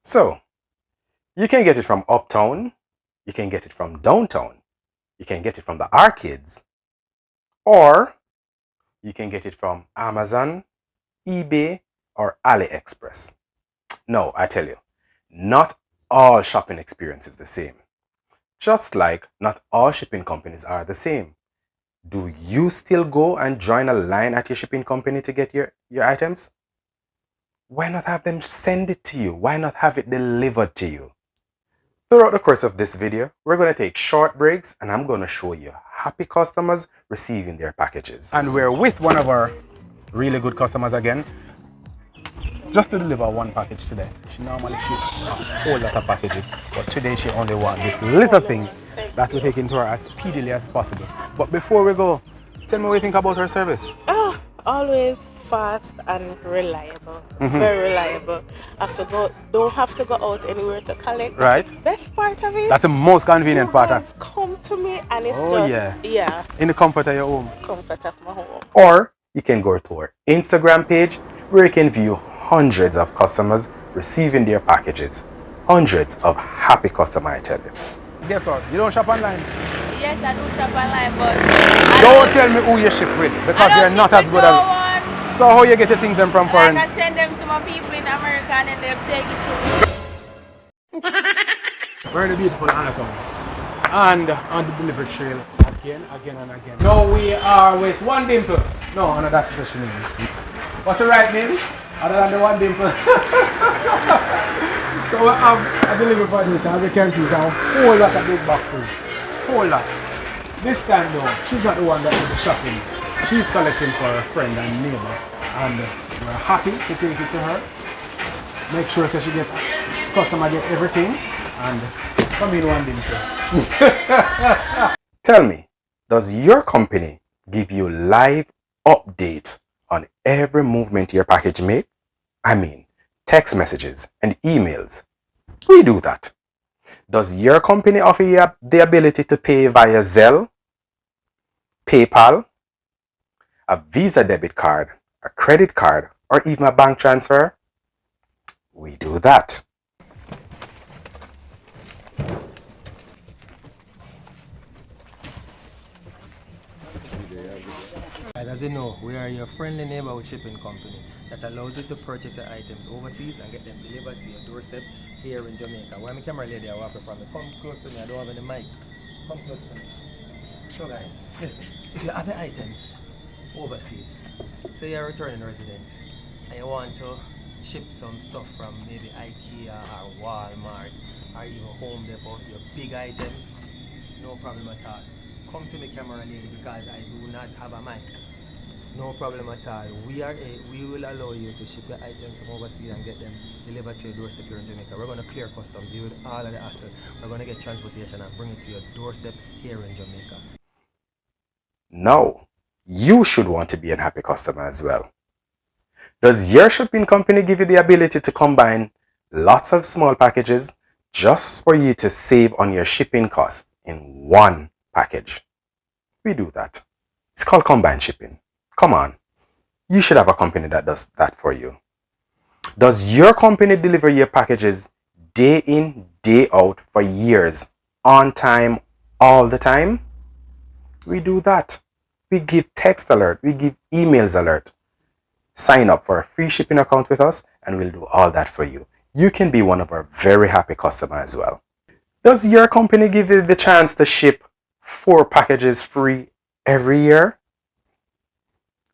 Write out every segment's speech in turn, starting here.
So, you can get it from uptown, you can get it from downtown, you can get it from the arcades, or you can get it from Amazon, eBay, or AliExpress. No, I tell you, not all shopping experience is the same. Just like not all shipping companies are the same. Do you still go and join a line at your shipping company to get your items? Why not have them send it to you? Why not have it delivered to you? Throughout the course of this video, we're going to take short breaks and I'm going to show you happy customers receiving their packages. And we're with one of our really good customers again. Just to deliver one package today. She normally ships a whole lot of packages, but today she only wants this little thing that we take into her as speedily as possible. But before we go, tell me what you think about her service. Oh, always fast and reliable. Very reliable. Don't have to go out anywhere to collect. Right. That's the best part of it. That's the most convenient part of come to me and it's yeah. In the comfort of your home. Comfort of my home. Or you can go to our Instagram page where you can view hundreds of customers receiving their packages. Hundreds of happy customers, I tell you. Guess what? You don't shop online? Yes, I do shop online, but don't tell me who you ship with because you're not as good as. So how you get your things from foreign? I send them to my people in America and then they take it to me. We're in the beautiful Anatomy and on the delivery trail again and again. Now we are with One Dimple. No, that's just a name. What's the right name? Other than the One Dimple. So I have a delivery for this. As you can see, it's a whole lot of big boxes. Whole lot. This time though, she's not the one that did the shopping. She's collecting for a friend and neighbor. And we're happy to take it to her. Make sure that she gets customer get everything and come in One Dimple. Tell me, does your company give you live update on every movement your package make? I mean, text messages and emails. We do that. Does your company offer you the ability to pay via Zelle, PayPal, a Visa debit card, a credit card, or even a bank transfer? We do that. As you know, we are your friendly neighborhood shipping company that allows you to purchase your items overseas and get them delivered to your doorstep here in Jamaica. Why my camera lady I walk from me? Come close to me, I don't have any mic. Come close to me. So guys, listen, if you have your items overseas, say you're a returning resident and you want to ship some stuff from maybe IKEA or Walmart or even Home Depot, your big items, no problem at all. Come to me, camera lady, because I do not have a mic. No problem at all. We will allow you to ship your items from overseas and get them delivered to your doorstep here in Jamaica. We're going to clear customs, deal with all of the hassle. We're going to get transportation and bring it to your doorstep here in Jamaica. No, you should want to be a happy customer as well. Does your shipping company give you the ability to combine lots of small packages just for you to save on your shipping costs in one package? We do that. It's called combined shipping. Come on, you should have a company that does that for you. Does your company deliver your packages day in, day out for years, on time, all the time? We do that. We give text alert, we give emails alert. Sign up for a free shipping account with us and we'll do all that for you. You can be one of our very happy customers as well. Does your company give you the chance to ship 4 packages free every year?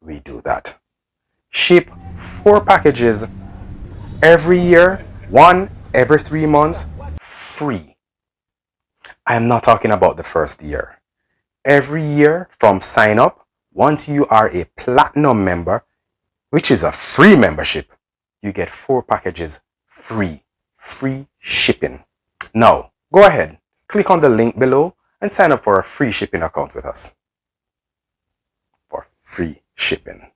We do that. Ship 4 packages every year, 1 every 3 months, free. I am not talking about the first year. Every year from sign up, once you are a platinum member, which is a free membership, you get 4 packages free shipping. Now, go ahead, click on the link below and sign up for a free shipping account with us for free shipping.